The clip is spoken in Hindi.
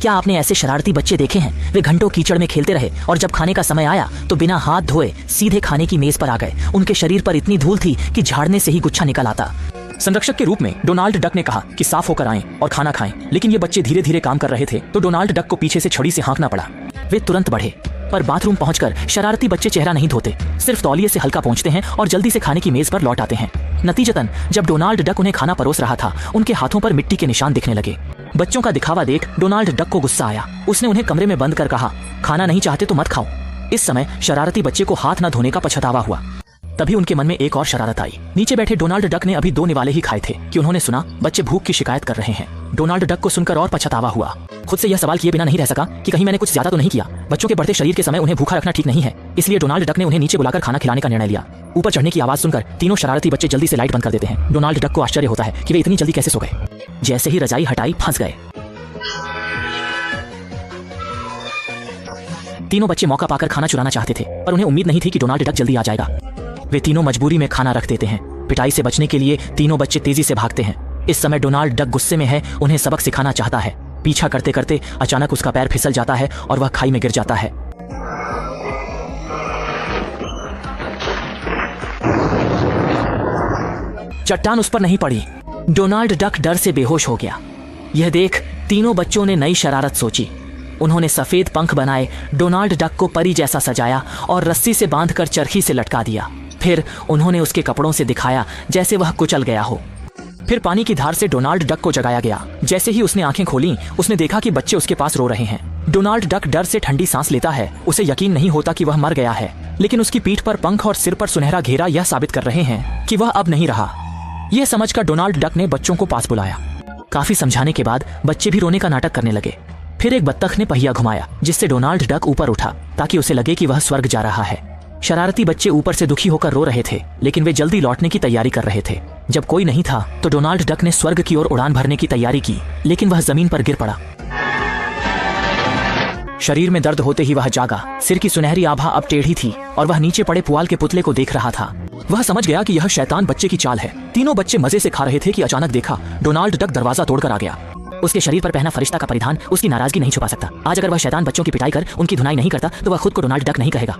क्या आपने ऐसे शरारती बच्चे देखे हैं? वे घंटों कीचड़ में खेलते रहे और जब खाने का समय आया तो बिना हाथ धोए सीधे खाने की मेज पर आ गए। उनके शरीर पर इतनी धूल थी कि झाड़ने से ही गुच्छा निकल आता। संरक्षक के रूप में डोनाल्ड डक ने कहा कि साफ होकर आएं और खाना खाएं, लेकिन ये बच्चे धीरे धीरे काम कर रहे थे तो डोनाल्ड डक को पीछे से छड़ी से हाँकना पड़ा। वे तुरंत बढ़े, पर बाथरूम पहुंचकर शरारती बच्चे चेहरा नहीं धोते, सिर्फ तौलिए से हल्का पोंछते हैं और जल्दी से खाने की मेज पर लौट आते हैं। नतीजतन जब डोनाल्ड डक उन्हें खाना परोस रहा था, उनके हाथों पर मिट्टी के निशान दिखने लगे। बच्चों का दिखावा देख डोनाल्ड डक को गुस्सा आया। उसने उन्हें कमरे में बंद कर कहा, खाना नहीं चाहते तो मत खाओ। इस समय शरारती बच्चे को हाथ न धोने का पछतावा हुआ। तभी उनके मन में एक और शरारत आई। नीचे बैठे डोनाल्ड डक ने अभी 2 निवाले ही खाए थे कि उन्होंने सुना बच्चे भूख की शिकायत कर रहे हैं। डोनाल्ड डक को सुनकर और पछतावा हुआ। खुद से यह सवाल किए बिना नहीं रह सका कि कहीं मैंने कुछ ज्यादा तो नहीं किया। बच्चों के बढ़ते शरीर के समय उन्हें भूखा रखना ठीक नहीं है, इसलिए डोनाल्ड डक ने उन्हें नीचे बुलाकर खाना खिलाने का निर्णय लिया। ऊपर चढ़ने की आवाज सुनकर तीनों शरारती बच्चे जल्दी से लाइट बंद कर देते हैं। डोनाल्ड डक को आश्चर्य होता है कि वे इतनी जल्दी कैसे सो गए। जैसे ही रजाई हटाई फंस गए। तीनों बच्चे मौका पाकर खाना चुराना चाहते थे, पर उन्हें उम्मीद नहीं थी कि डोनाल्ड डक जल्दी आ जाएगा। वे तीनों मजबूरी में खाना रख देते हैं। पिटाई से बचने के लिए तीनों बच्चे तेजी से भागते हैं। इस समय डोनाल्ड डक गुस्से में है, उन्हें सबक सिखाना चाहता है। पीछा करते करते अचानक उसका पैर फिसल जाता है और वह खाई में गिर जाता है। चट्टान उस पर नहीं पड़ी। डोनाल्ड डक डर से बेहोश हो गया। यह देख तीनों बच्चों ने नई शरारत सोची। उन्होंने सफेद पंख बनाए, डोनाल्ड डक को परी जैसा सजाया और रस्सी से बांधकर चरखी से लटका दिया। फिर उन्होंने उसके कपड़ों से दिखाया जैसे वह कुचल गया हो। फिर पानी की धार से डोनाल्ड डक को जगाया गया। जैसे ही उसने आंखें खोलीं, उसने देखा कि बच्चे उसके पास रो रहे हैं। डोनाल्ड डक डर से ठंडी सांस लेता है। उसे यकीन नहीं होता कि वह मर गया है, लेकिन उसकी पीठ पर पंख और सिर पर सुनहरा घेरा यह साबित कर रहे हैं कि वह अब नहीं रहा। यह समझकर डोनाल्ड डक ने बच्चों को पास बुलाया। काफी समझाने के बाद बच्चे भी रोने का नाटक करने लगे। फिर एक बत्तख ने पहिया घुमाया, जिससे डोनाल्ड डक ऊपर उठा ताकि उसे लगे कि वह स्वर्ग जा रहा है। शरारती बच्चे ऊपर से दुखी होकर रो रहे थे, लेकिन वे जल्दी लौटने की तैयारी कर रहे थे। जब कोई नहीं था तो डोनाल्ड डक ने स्वर्ग की ओर उड़ान भरने की तैयारी की, लेकिन वह जमीन पर गिर पड़ा। शरीर में दर्द होते ही वह जागा। सिर की सुनहरी आभा अब टेढ़ी थी और वह नीचे पड़े पुआल के पुतले को देख रहा था। वह समझ गया कि यह शैतान बच्चे की चाल है। तीनों बच्चे मजे से खा रहे थे कि अचानक देखा डोनाल्ड डक दरवाजा तोड़कर आ गया। उसके शरीर पर पहना फरिश्ता का परिधान उसकी नाराजगी नहीं छुपा सकता। आज अगर वह शैतान बच्चों की पिटाई कर उनकी धुनाई नहीं करता तो वह खुद को डोनाल्ड डक नहीं कहेगा।